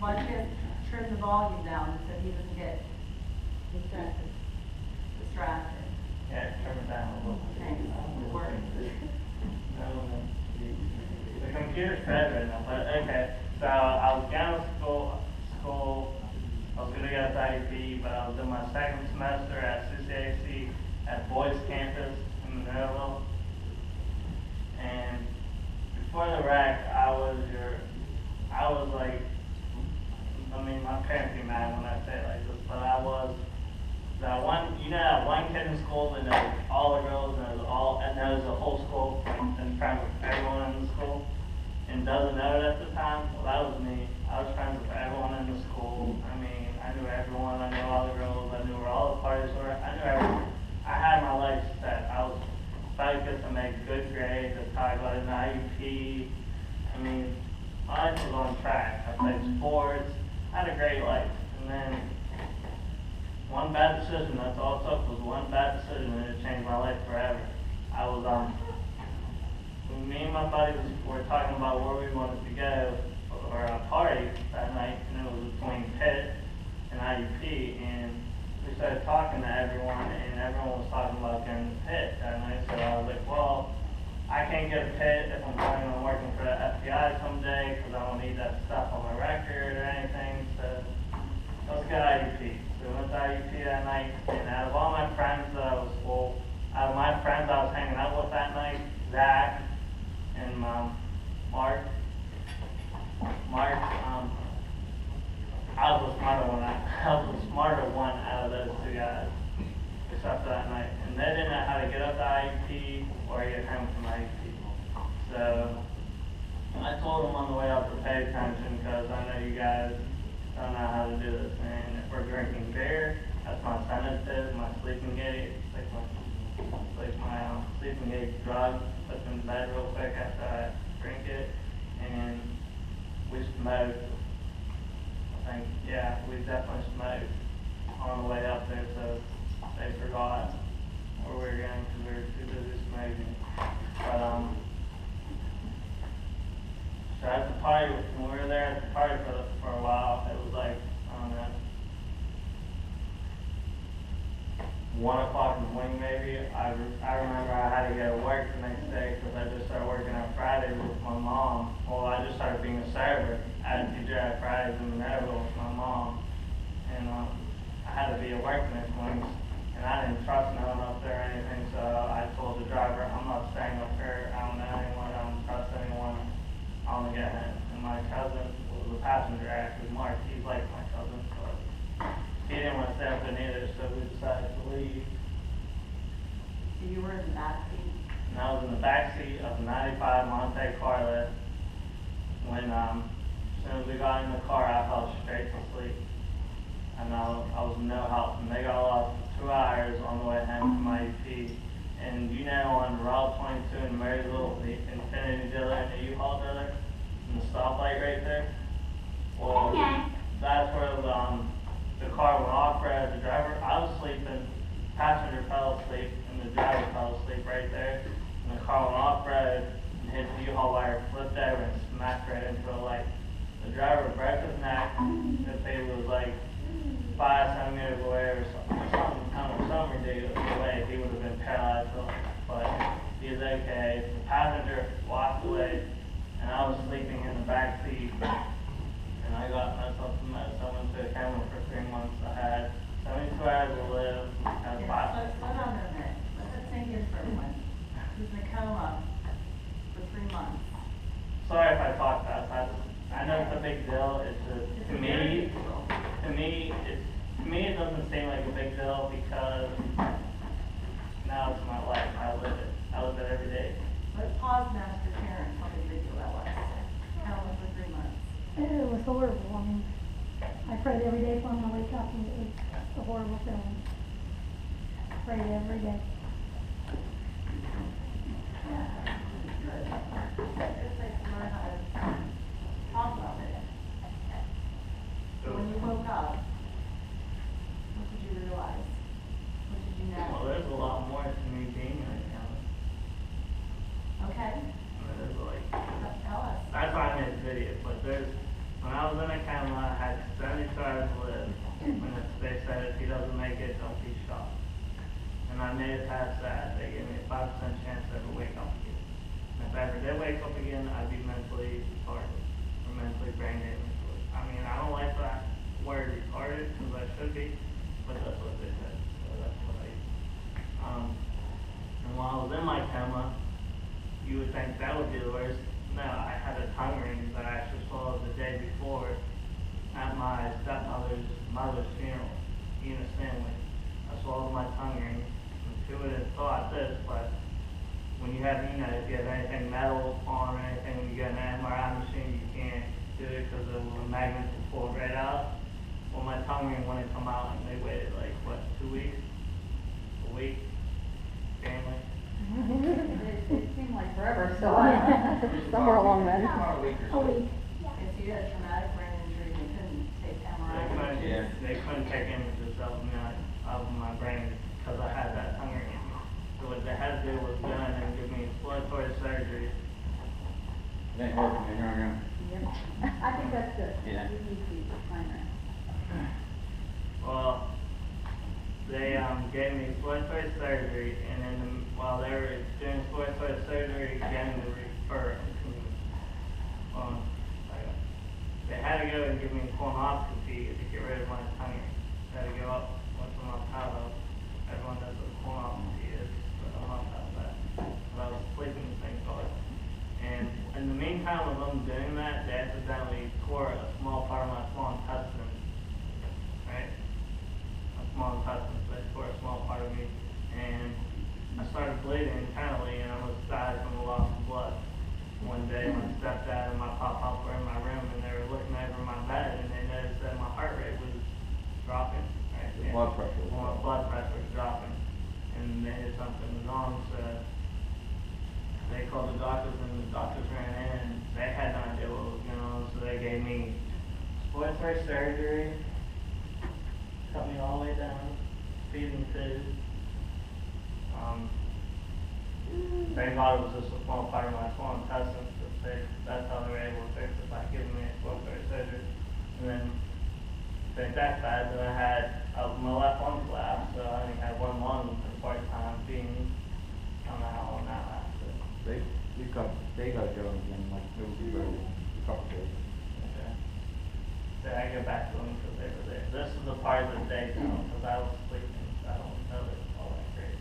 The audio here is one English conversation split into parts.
why don't you guys trim the volume down so he doesn't get distracted? Yeah, turn it down a little bit. Thanks. It works. No, the computer's dead right now, but okay. So I was going to school. I was going to get a IEP, but I was in my second semester at CCAC at Boys Campus in Monroeville. And before the wreck, I was like, I mean, my parents be mad when I say it like this, but I was that one, you know, that one kid in school that knows all the girls and knows the whole school and friends with everyone in the school and doesn't know it at the time. Well, that was me. I was friends with everyone in the school. I mean, I knew everyone. I knew all the girls. I knew where all the parties were. I knew everything. I had my life set. I was focused to make good grades. That's how I got an IUP. I mean, my life was on track. I played sports. I had a great life. And then one bad decision, that's all it took was one bad decision and it changed my life forever. I was, me and my buddies were talking about where we wanted to go for a party that night, and it was between Pitt and IUP, and we started talking to everyone, and everyone was talking about going to Pitt that night, so I was like, well, I can't get a Pitt if I'm planning on working for the FBI someday, because I don't need that stuff on my record or anything, so let's get IUP. So we went to IUP that night, and out of all my friends that I was, out of my friends I was hanging out with that night, Zach and Mark, I was the smarter one out of those two guys, except for that night. And they didn't know how to get up to IUP or get home from IUP. So I told them on the way up to pay attention because I know you guys don't know how to do this. And if we're drinking beer, that's my sedative, my sleeping aid. It's like my sleeping aid drug. Put in bed real quick after I drink it. And we smoked. I think, yeah, we definitely smoked on the way up there, so they forgot where we were going because we were too busy smoking. But, so at the party, when we were there at the party for a while, it was like, I don't know, 1 o'clock in the morning maybe. I remember I had to go to work the next day because I just started working on Fridays with my mom. Well, I just started being a server at TJ Fridays in Monroeville with my mom. And I had to be at work the next morning. And I didn't trust no one up there or anything, so I told the driver, I'm not staying up here. I don't know anyone. I don't trust anyone. I want to get him. And my cousin was the passenger, actually, Mark. He's like my cousin, so he didn't want to stay up there neither, so we decided to leave. So you were in the back seat? And I was in the back seat of the 95 Monte Carlo. When, as soon as we got in the car, I fell straight to sleep. And I was no help. And they got lost for 2 hours on the way home from IUP. And you know, on Route 22 in Marysville, the Infinity dealer and the U-Haul dealer, and the stoplight right there. Well, that's where the car went off right as the driver. I was sleeping, passenger fell asleep, and the driver fell asleep right there. And the car went off road and hit the U-Haul wire, flipped over, and smacked right into a light. The driver broke his neck. If he was like 5 centimeters away or some ridiculous way, he would have been paralyzed for life. But he was okay. The passenger walked away, and I was sleeping in the back seat. And I got myself some medicine. I went to a camera for 3 months. I had 72 hours to live. I had 5. Slow down a minute. Let that sink in for everyone. He was in a coma for 3 months. Sorry if I talk fast. I know it's a big deal. It's just, to me, it doesn't seem like a big deal because now it's my life. I live it. I live it every day. Let's pause and ask your parents how big deal that was. Coma for 3 months. It was horrible. I mean, I prayed every day for him to wake up, and it was a horrible feeling. I prayed every day. Yeah, good. It's like to learn how to talk about it. So when you woke up, what did you realize? What did you know? Well, there's a lot more to me being right now. Okay. There's like, Tell us. that's why I made this video, but when I was was in a coma, I had 72 hours to live. When they said if he doesn't make it, don't be shocked. And I made it past that. They gave me a 5% chance to ever wake up again. And if I ever did wake up again, I'd be mentally retarded or mentally brain damaged. I mean, I don't like that word retarded because I should be, but that's what they said. So that's what I and while I was in my coma, you would think that would be the worst. No, I had a tongue ring that I actually swallowed the day before at my mother's funeral, eating a sandwich. I swallowed my tongue ring. And who would have thought this, but when you have, if you have anything metal on or anything, when you get an MRI machine, you can't do it because the magnets will pull right out. Well, my tongue ring wouldn't come out, and they waited like, what, 2 weeks? A week? Family? It seemed like forever, so. Somewhere along that. About a week A or so. week. If you had a traumatic brain injury, you couldn't take MRI. They couldn't take images of my brain because I had that tongue ring in me. So what they had to do was go in and give me exploratory surgery. That ain't working, man, you're on your own. I think that's good. Yeah. You need to find that. Well, they gave me exploratory surgery, and then while they were doing exploratory surgery, getting the refer, they had to go and give me a colonoscopy to get rid of my tongue. They had to go up, which I'm not proud of. Everyone knows what a colonoscopy is, but I'm not proud of that. But I was sleeping the thing called. And in the meantime of them doing that, they accidentally tore a small part of my small intestine. Right? A small intestine, so they tore a small part of me. And I started bleeding internally and I almost died from the loss of blood. One day my stepdad and my pop-pop were in my room and they were looking over my bed and they noticed that my heart rate was dropping. Right? The blood pressure was My blood pressure was dropping. And they knew something was wrong, so they called the doctors and the doctors ran in. They had no idea what was going on, so they gave me exploratory surgery, cut me all the way down, feeding food. They thought it was just a small part of my small intestines, but that's how they were able to fix it by giving me exploratory surgery. And then if that's bad, then I had my left lung collapsed, so I only had one lung for part-time being. I don't know how long that lasted. They gotta go again, like, it will be ready in a couple days. Okay. So I go back to them because they were there. This is the part that they don't, because I was sleeping, so I don't know that it's all that great.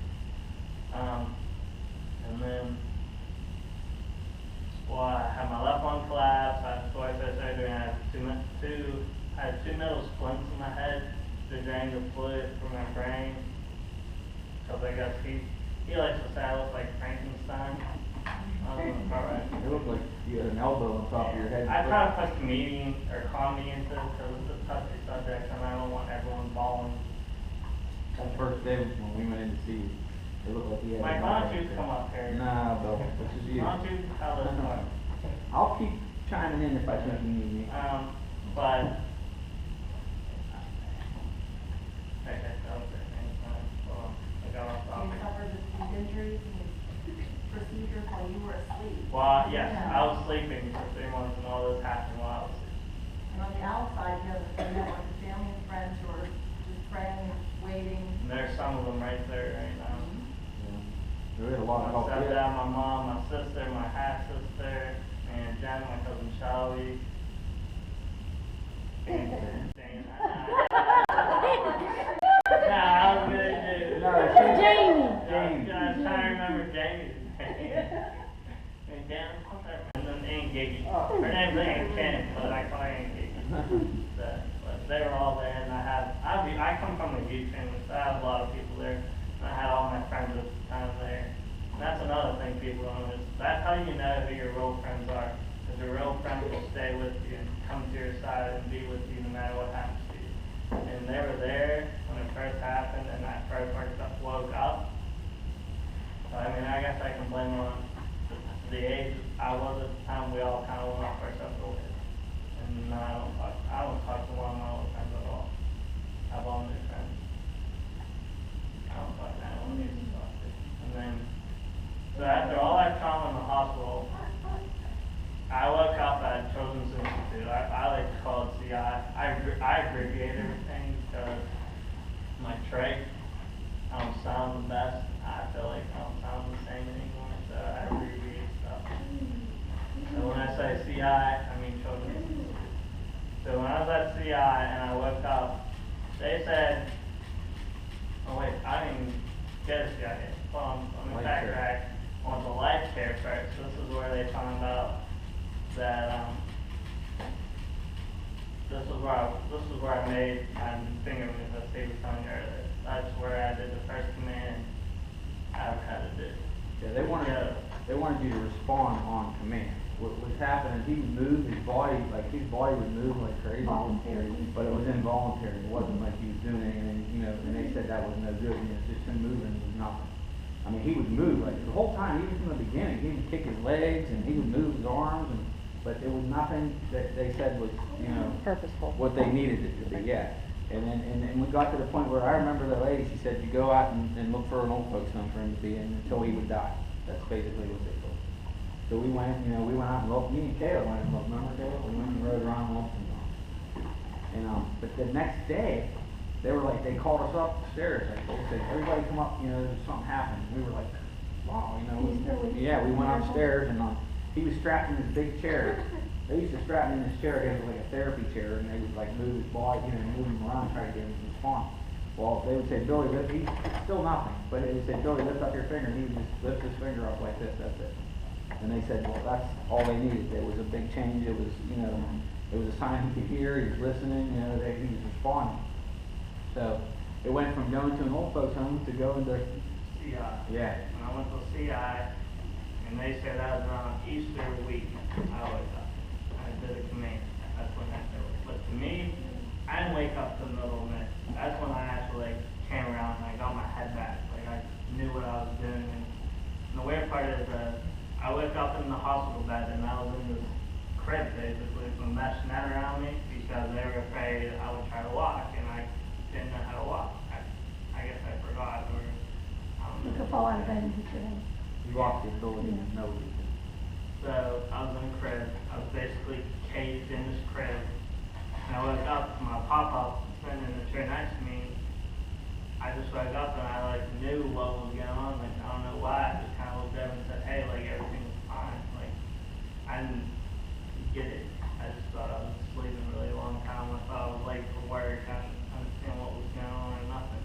And then, well, I had my left lung collapse, I had exploratory surgery, and I had two metal splints in my head to drain the fluid from my brain. Because I guess he likes to say I look like Frankenstein. Alright. It looked like you had an elbow on top of your head. I try to put comedy into it because it's a touchy subject and I don't want everyone bawling. That first day when we went in to see you, it looked like he had. Mike, why don't you come up here? Nah, Bill, this is you. Why don't you tell us more? I'll keep chiming in if I think you need me. But okay, that was it. Hold on. I got off You topic. suffered the injuries and procedures while you were asleep. Well, yes, I was sleeping for 3 months and all this happened while I was asleep. And on the outside, you have a network of family and friends who are just praying, waiting. And there's some of them right there right now. There is a lot of My help. stepdad, my mom, my sister, my half sister, and Jen, my cousin Shelby. And Dana. Nah, I was gonna do. No, Jamie. I was trying to remember Jamie's name. And Dan, and then Aunt Giggy. Her name's Aunt Ken, but I call her Aunt Giggy. But they were all there, and I come from a huge family, so I have a lot of people there. And I had all my friends at the time there. And that's another thing people don't know. That's how you know who your real friends are. Because your real friends will stay with you and come to your side and be with you no matter what happens to you. And they were there when it first happened and I first woke up. So I mean, I guess I can blame on the age I was at the time. We all kind of went off our separate ways. And I don't talk to one of my old friends at all. I have all new friends. I don't talk to anyone who needs to talk to. And then, so after all that trauma in the hospital, I woke up at Children's Institute. I abbreviate everything because my trait, I don't sound the best. I feel like I don't sound the same anymore, so I abbreviate stuff. So when I say CI, I mean children. So when I was at CI and I woke up, they said, oh wait, I didn't even get a CI yet. Well, I'm in Life backtrack care. on the life care first. This is where they found out that, this is where I made my finger move, as Steve was telling you earlier. That's where I did the first command I ever had to do. Yeah, they wanted you to respond on command. What was happening, he would move his body, like his body would move like crazy. Voluntary. But it was involuntary, it wasn't like he was doing anything, you know, and they said that was no good, and it's just him moving was nothing. I mean, he would move, like, the whole time, even from the beginning, he would kick his legs, and he would move his arms, and, but it was nothing that they said was, you know, Purposeful. what they needed it to be, yeah. And then, and we got to the point where I remember the lady, she said, you go out and look for an old folks home for him to be in until he would die. That's basically what they told us. So we went, you know, we went out and looked, me and Kayla went and looked, remember Kayla? We went and rode around and looked and but the next day, they were like, they called us upstairs, like, they said, everybody come up, you know, something happened. We were like, wow, you know, yeah, we went upstairs and, he was strapped in this big chair. They used to strap him in this chair, it was like a therapy chair, and they would like move his body, you know, move him around, try to get him to respond. Well, they would say, Billy, lift, he's still nothing, but they would say, Billy, lift up your finger, and he would just lift his finger up like this, that's it. And they said, well, that's all they needed. There was a big change, it was, you know, it was a sign he could hear, he was listening, you know, he was responding. So, it went from going to an old folks home to going to CI. Yeah. When I went to CI, and they said that was on Easter week, I woke up. I did a command. That's when that was. But to me, I didn't wake up to the middle of the night. That's when I actually came around and I got my head back. Like I knew what I was doing. And the weird part is I woke up in the hospital bed and I was in this crib basically with a mesh net around me because they were afraid I would try to walk and I didn't know how to walk. I guess I forgot or You could fall out of bed and hit your head. you lost the ability to know what you did. So I was in a crib. I was basically caged in this crib. And I woke up, my pop-up sitting in the chair next to me. I just woke up and I like knew what was going on. Like I don't know why. I just kind of looked up and said, "Hey, like everything was fine." Like I didn't get it. I just thought I was sleeping a really long time. I thought I was late for work. I didn't understand what was going on or nothing.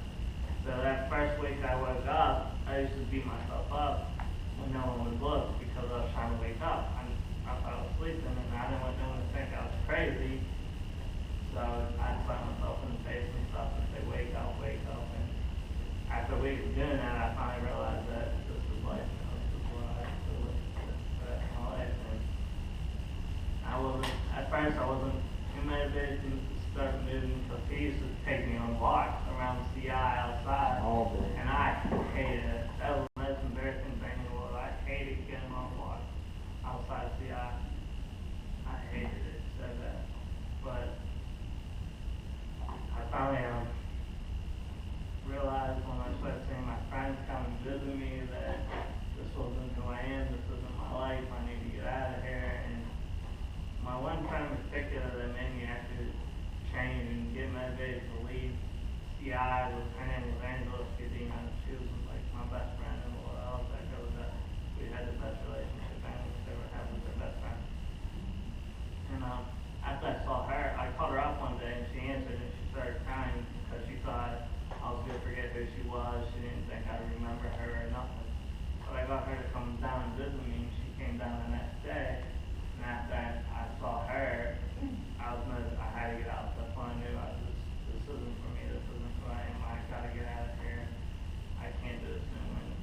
So that first week I woke up, I used to beat myself up when no one would look because I was trying to wake up. I thought I was sleeping and I didn't want anyone to think I was crazy. So I'd slap myself in the face and stuff and say, wake up, wake up. And after a week of doing that, I finally realized that this is life. You know, this is what I have to live for the rest of my life. And at first I wasn't too motivated to start moving because he used to take me on walks around the CI outside. All day. And I hated it. That was the most embarrassing thing in the world. I hated getting on walks outside CI. I hated it so bad. But I finally realized when I started seeing my friends come and visit me that this wasn't who I am, this isn't my life, I need to get out of here. And my one friend in particular that made me actually change and get motivated to leave CI was, her name was Angela Scadina. She was like my best friend in the world. That goes that we had the best relationship families ever had with their best friend. And after I saw her, I called her up one day and she answered and she started crying because she thought I was gonna forget who she was. She didn't think I'd remember her or nothing. But I got her to come down and visit me and she came down the next day. And after I saw her, I had to get out. That's when I knew this isn't for me. This isn't who I am. I gotta get out of here. I can't do this anymore. The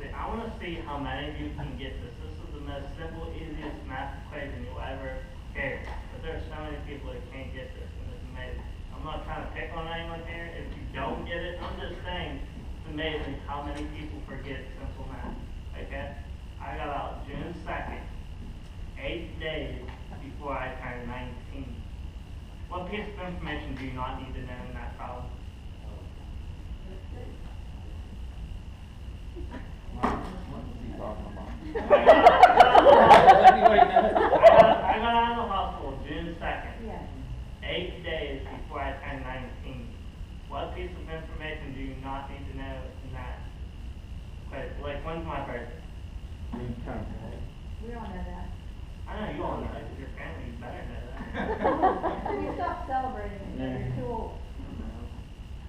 see how many of you can get this. This is the most simple, easiest math equation you'll ever hear. But there are so many people that can't get this, and it's amazing. I'm not trying to pick on anyone here. If you don't get it, I'm just saying it's amazing how many people forget simple math. Okay? I got out June 2nd, 8 days before I turned 19. What piece of information do you not need to know in that problem? What's he talking about? I got out of the hospital June 2nd, Yes. 8 days before I turned 19. What piece of information do you not need to know in that? Like, when's my birthday? We all know that. I know you all know it, 'cause your family better know that. We stopped celebrating it, because you're too old.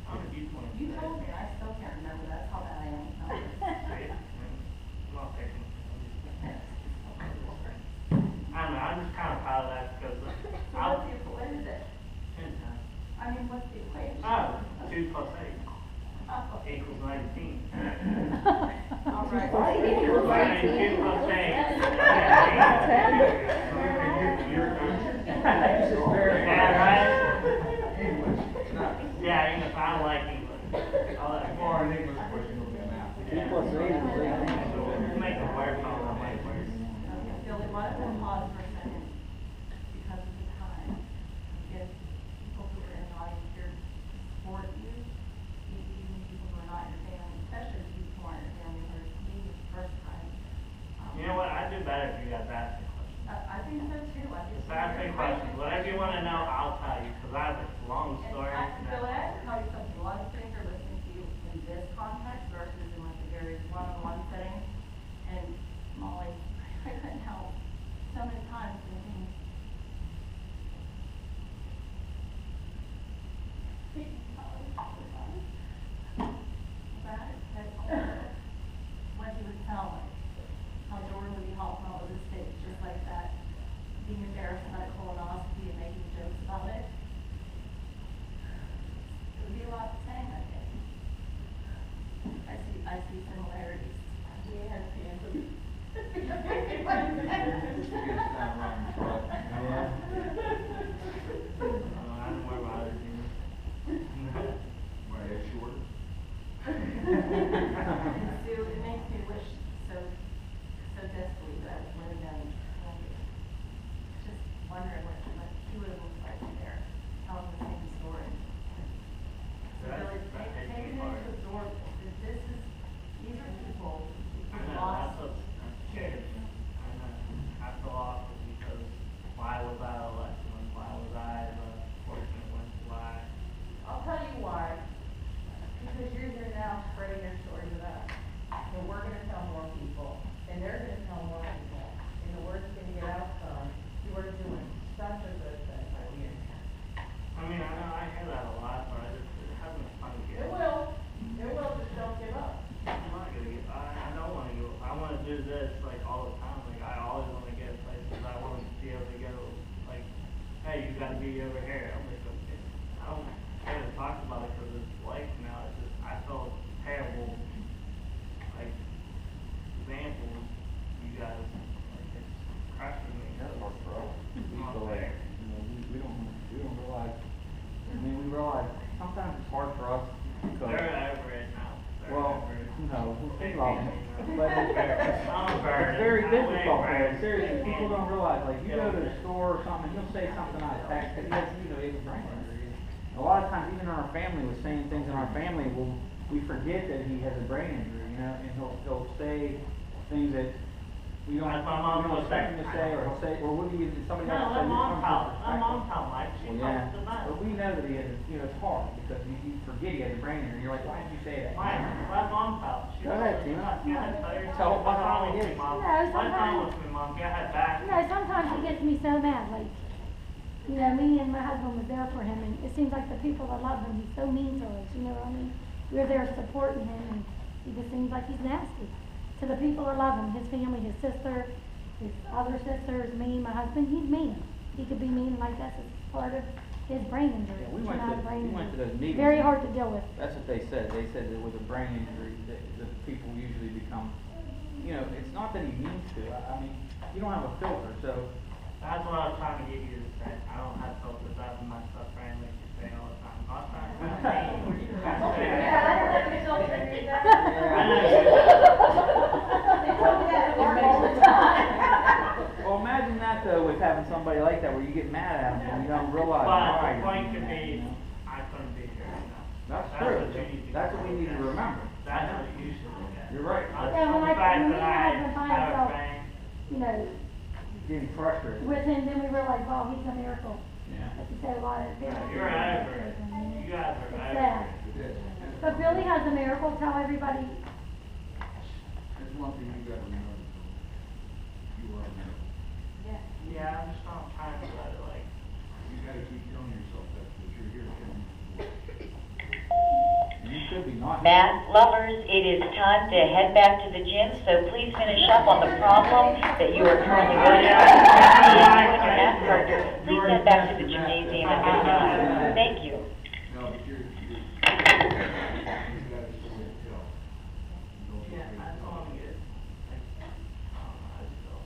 I'm a D20. You told me, I still can't remember, that's how bad I am with numbers. See? I'm not picking. I don't know, I'm just kind of proud of that because So what is it? I mean, what's the equation? Oh, 2 plus 8 Oh. equals 19. All right. Right, 2 plus 8. Yeah, right? Yeah, English, I like English. I like Or an English question will be math. Make the word call, I like words. Okay, Billy, why don't we pause for a second, because of the time, get people who are in the audience here to support you, even people who are not your family, especially people who aren't your family, who are meeting the first time. You know what, I'd do better if you guys asked me questions. I think so too, I think. Just ask me questions, whatever you want to know, I'll tell you, because I have a long story. Billy, I have to tell you something, a lot of things are listening to you in this context versus in like a very one-on-one setting. And Molly, I couldn't help so many times thinking, what he would tell me, how Jordan would be helping all of his kids, just like that, being embarrassed about a colonoscopy and making jokes about it. It would be a lot the same, I think. I see similarities. We had family. I don't worry about it. My head short. Sue, it makes me wish so desperately that I would have known. Just wondering what he would have looked like there, telling the same story. So really, take a minute to absorb this. These are people I who know, lost. that's what's scary. I know. I feel awful because why was I elected? Why was I the fortunate one? Why? I'll tell you why. Because you're here now spreading your story with us. And we're gonna tell more people, and they're gonna tell more people. And the word's gonna get out, you are doing such a good thing by being here. I mean, I know I hear that a lot, but it hasn't been fun to get. It will, just don't give up. I'm not gonna get. I don't want to go. I want to do this like all the time. Like I always want to get places. I want to be able to go. Like, hey, you got to be over here. I'm like, okay. I don't care to talk about it because it's life now. It's just I felt terrible. Like examples, you guys. Like it's crushing me. That's hard for us. It's We not feel like, fair. we don't realize, we realize sometimes it's hard for us because. They're over it now. They're Well, over it. no, we love them. But I'm it's burning. very I'm difficult, way man. burning. Seriously, people don't realize, like, you go to the store or something, he'll say something out of text, because he has, he has a brain injury. A lot of times, even in our family, with saying things in our family, we forget that he has a brain injury, and he'll say things that we don't, Like my mom we don't will expect him to say, or he'll say, or what do you, somebody else No, say. let mom tell. Let mom tell, Mike. She Well, talks the yeah, best. but we know that he has, it's hard, because you forget he has a brain injury, you're like, why did you say that? Mike, let mom tell. She Go ahead, tells Tina. us. Go ahead, tell your Tell story. What's wrong what with it me, is. mom? No, What's wrong sometimes- with me, mom? Go ahead, back. You know, sometimes he gets me so mad, like, you know, me and my husband was there for him, and it seems like the people that love him, he's so mean to us, you know what I mean? We're there supporting him, and he just seems like he's nasty. To the people that love him, his family, his sister, his other sisters, me, my husband, he's mean. He could be mean, like that's just part of his brain injury, Yeah, we went traumatic to, brain we went to injury. those meetings. Very hard to deal with. That's what they said. They said that with a brain injury, that people usually become, you know, it's not that he means to. I mean, you don't have a filter, so. That's what I was trying to get you to say. I don't have filters. I have my stuff brain like you say all the time. I'm not trying to Well, imagine that though, with having somebody like that where you get mad at them and you don't realize. But why the you're point being could mad, be, you know? I couldn't be here, you know. That's That's true. what you need to That's what we need to remember. That's what you should look at. You're right. Not Yeah, when the fact when that my husband I finds have a out, brain. you know, Getting frustrated. with him, then we realize, wow, he's a miracle. Yeah. Like you said, a lot of very. You're over it. You guys are It's over sad. it. It is. But Billy has a miracle, tell everybody. There's one thing you gotta remember. You are a miracle. Yeah, I'm just not trying to let it like. You gotta keep telling yourself that you're here to You should be not. Math lovers, it is time to head back to the gym, so please finish up on the problem that you are currently working on. You and your math partner, please head back to the gymnasium at this time. Thank you. No, but you gotta still tell. Don't be Yeah, afraid I to just tell. want to get, like, I don't know, I just feel,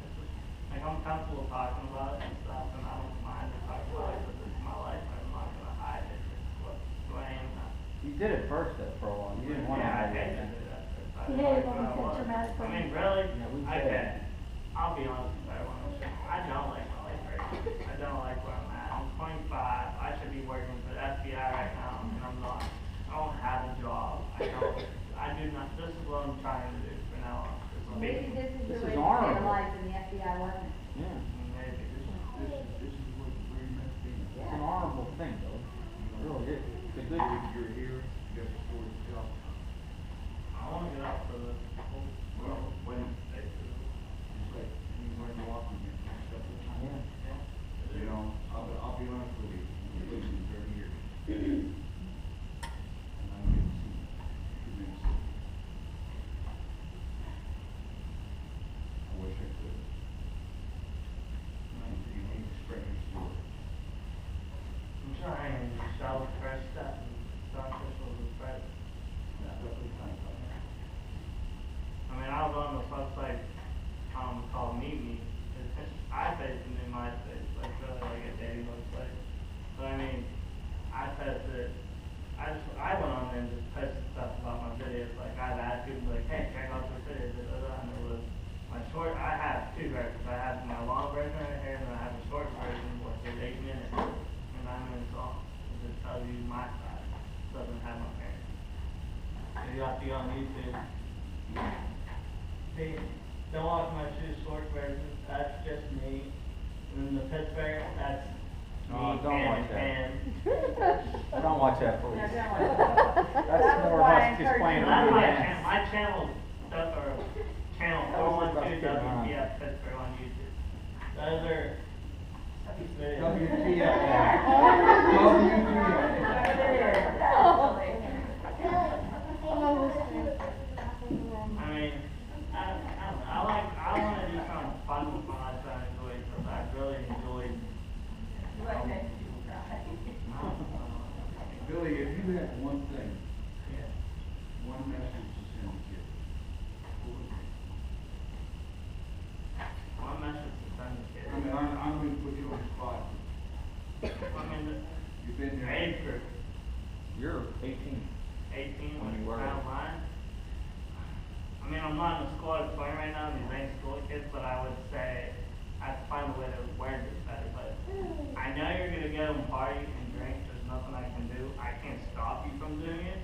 it's just, like, I'm comfortable talking about it and stuff, and I don't mind to talk about it, but this is my life, I'm not gonna hide it, it's what, who I am now. You did it first though for a while. You didn't want to. Yeah, I have hate that. to do that. I You don't hated like when we what I said was. traumatic I mean, brain. really? Yeah, we said Okay, it. I'll be honest with everyone, I don't like my life right now. I don't like where I'm at. I'm 25, I should be working for the FBI right now, and I'm not. I don't have a job, I do not, this is what I'm trying to do for now on. This will Maybe be, this is This your is way to get a honorable. life in the FBI wasn't. Yeah. maybe, This is where you're meant to be. It's an honorable thing though. It really is. It's a good. You're here, you got a story to tell. I wanna get out for the whole Well, when, state. it's like, you learn to walk with me, stuff like that. Yeah. You know, I'll be honest with you, I've lived in 30 years. And I didn't see too many cities. I wish I could. You need to spread your story. I'm trying to sell fresh stuff and Starfish was a threat. That's what we're trying to talk about. I mean, I was on this website, called Meet Me. I faced it in MySpace, like really like a dating website. So I mean, I posted, I went on there and just posted stuff about my videos. Like I'd ask people like, hey, check out this video, and it was my short. I have two versions. I have my long version right here, and then I have a short version, which is 8 minutes and 9 minutes long. It just tells you my side. It doesn't have my parents. So you have to go on YouTube. See, don't watch my two short versions. That's just me. And then the Pittsburgh, that's me Oh, don't watch that. and Don't watch that, please. No, don't watch that. That's That's more why I of us just encourage playing you that's not around. to my watch channel. My channel stuff or channel That was 412 about to get on. WTF Pittsburgh on YouTube. Those are videos. WTF. I mean, I don't know. I want to do something fun with my life that I enjoy because I really enjoyed. Billy, if you had one thing, Yeah. one message to send to kids, what would it be? My message to send the kids. I mean, I'm going to put you on the spot. I mean, You've been the there. age group, You're 18. 18 When you when were. it's not mine. I mean, I'm not in the school I was playing right now, these ain't school kids, but I would say I have to find a way to word this better. But I know you're going to go and party and drink, there's nothing I can do. I can't stop you from doing it.